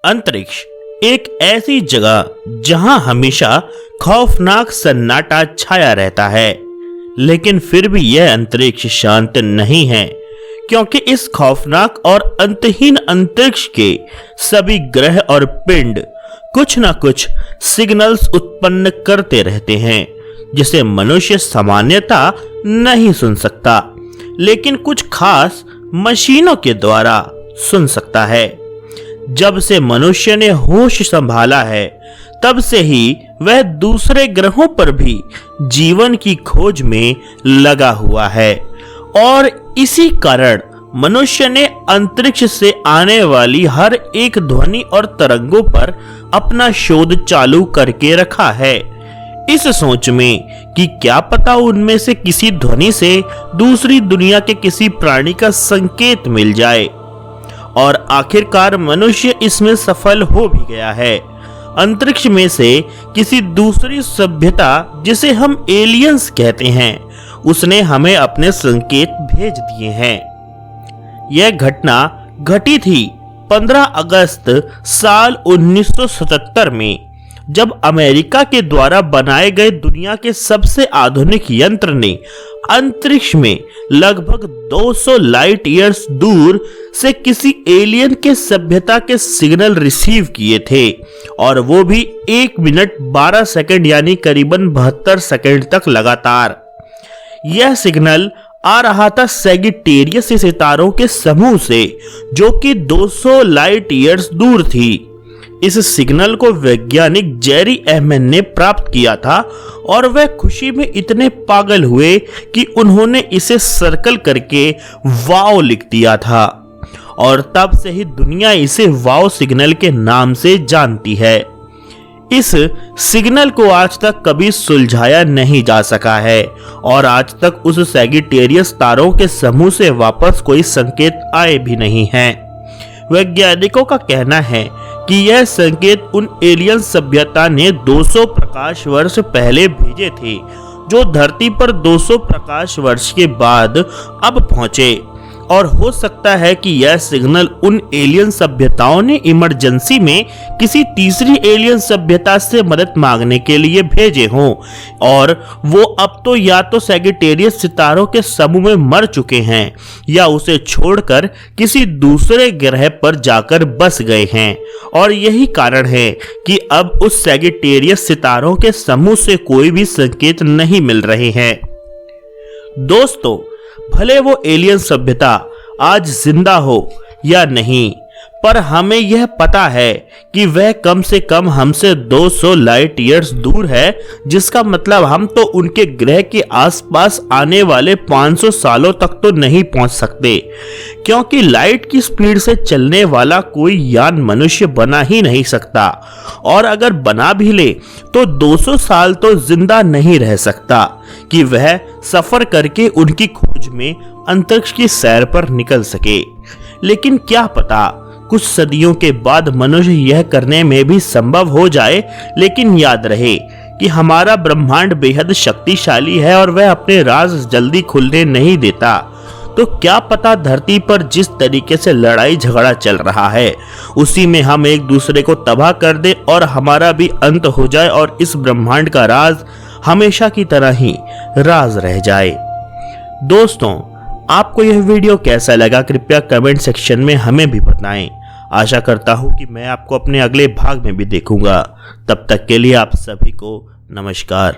अंतरिक्ष एक ऐसी जगह जहां हमेशा खौफनाक सन्नाटा छाया रहता है, लेकिन फिर भी यह अंतरिक्ष शांत नहीं है, क्योंकि इस खौफनाक और अंतहीन अंतरिक्ष के सभी ग्रह और पिंड कुछ न कुछ सिग्नल्स उत्पन्न करते रहते हैं, जिसे मनुष्य सामान्यतः नहीं सुन सकता, लेकिन कुछ खास मशीनों के द्वारा सुन सकता है। जब से मनुष्य ने होश संभाला है, तब से ही वह दूसरे ग्रहों पर भी जीवन की खोज में लगा हुआ है और इसी कारण मनुष्य ने अंतरिक्ष से आने वाली हर एक ध्वनि और तरंगों पर अपना शोध चालू करके रखा है, इस सोच में कि क्या पता उनमें से किसी ध्वनि से दूसरी दुनिया के किसी प्राणी का संकेत मिल जाए। और आखिरकार मनुष्य इसमें सफल हो भी गया है। अंतरिक्ष में से किसी दूसरी सभ्यता, जिसे हम एलियंस कहते हैं, उसने हमें अपने संकेत भेज दिए हैं। यह घटना घटी थी 15 अगस्त साल 1977 में, जब अमेरिका के द्वारा बनाए गए दुनिया के सबसे आधुनिक यंत्र ने अंतरिक्ष में लगभग 200 लाइट ईयर्स दूर से किसी एलियन के सभ्यता के सिग्नल रिसीव किए थे, और वो भी 1 मिनट 12 सेकंड यानी करीबन 72 सेकंड तक लगातार। यह सिग्नल आ रहा था सैगिटेरियस सितारों के समूह से, जो कि 200 लाइट ईयर्स दूर थी। इस सिग्नल को वैज्ञानिक जेरी अहमद ने प्राप्त किया था और वह खुशी में इतने पागल हुए कि उन्होंने इसे सर्कल करके वाव लिख दिया था, और तब से ही दुनिया इसे वाव सिग्नल के नाम से जानती है। इस सिग्नल को आज तक कभी सुलझाया नहीं जा सका है और आज तक उस सैगिटेरियस तारों के समूह से वापस कोई संकेत आए भी नहीं हैं। वैज्ञानिकों का कहना है कि यह संकेत उन एलियन सभ्यता ने 200 प्रकाश वर्ष पहले भेजे थे, जो धरती पर 200 प्रकाश वर्ष के बाद अब पहुंचे, और हो सकता है कि यह सिग्नल उन एलियन सभ्यताओं ने इमरजेंसी में किसी तीसरी एलियन सभ्यता से मदद मांगने के लिए भेजे हों, और वो अब तो या तो सैगिटेरियस सितारों के समूह में मर चुके हैं या उसे छोड़कर किसी दूसरे ग्रह पर जाकर बस गए हैं, और यही कारण है कि अब उस सैगिटेरियस सितारों के समूह से कोई भी संकेत नहीं मिल रहे हैं। दोस्तों, भले वो एलियन सभ्यता आज जिंदा हो या नहीं, पर हमें यह पता है कि वह कम से कम हमसे 200 लाइट ईयर्स दूर है, जिसका मतलब हम तो उनके ग्रह के आसपास आने वाले 500 सालों तक तो नहीं पहुंच सकते, क्योंकि लाइट की स्पीड से चलने वाला कोई यान मनुष्य बना ही नहीं सकता, और अगर बना भी ले तो 200 साल तो जिंदा नहीं रह सकता कि वह सफर करके उनकी खोज में अंतरिक्ष की सैर पर निकल सके। लेकिन क्या पता कुछ सदियों के बाद मनुष्य यह करने में भी संभव हो जाए। लेकिन याद रहे कि हमारा ब्रह्मांड बेहद शक्तिशाली है और वह अपने राज जल्दी खुलने नहीं देता। तो क्या पता धरती पर जिस तरीके से लड़ाई झगड़ा चल रहा है, उसी में हम एक दूसरे को तबाह कर दे और हमारा भी अंत हो जाए, और इस ब्रह्मांड का राज हमेशा की तरह ही राज रह जाए। दोस्तों, आपको यह वीडियो कैसा लगा, कृपया कमेंट सेक्शन में हमें भी बताएं। आशा करता हूं कि मैं आपको अपने अगले भाग में भी देखूंगा। तब तक के लिए आप सभी को नमस्कार।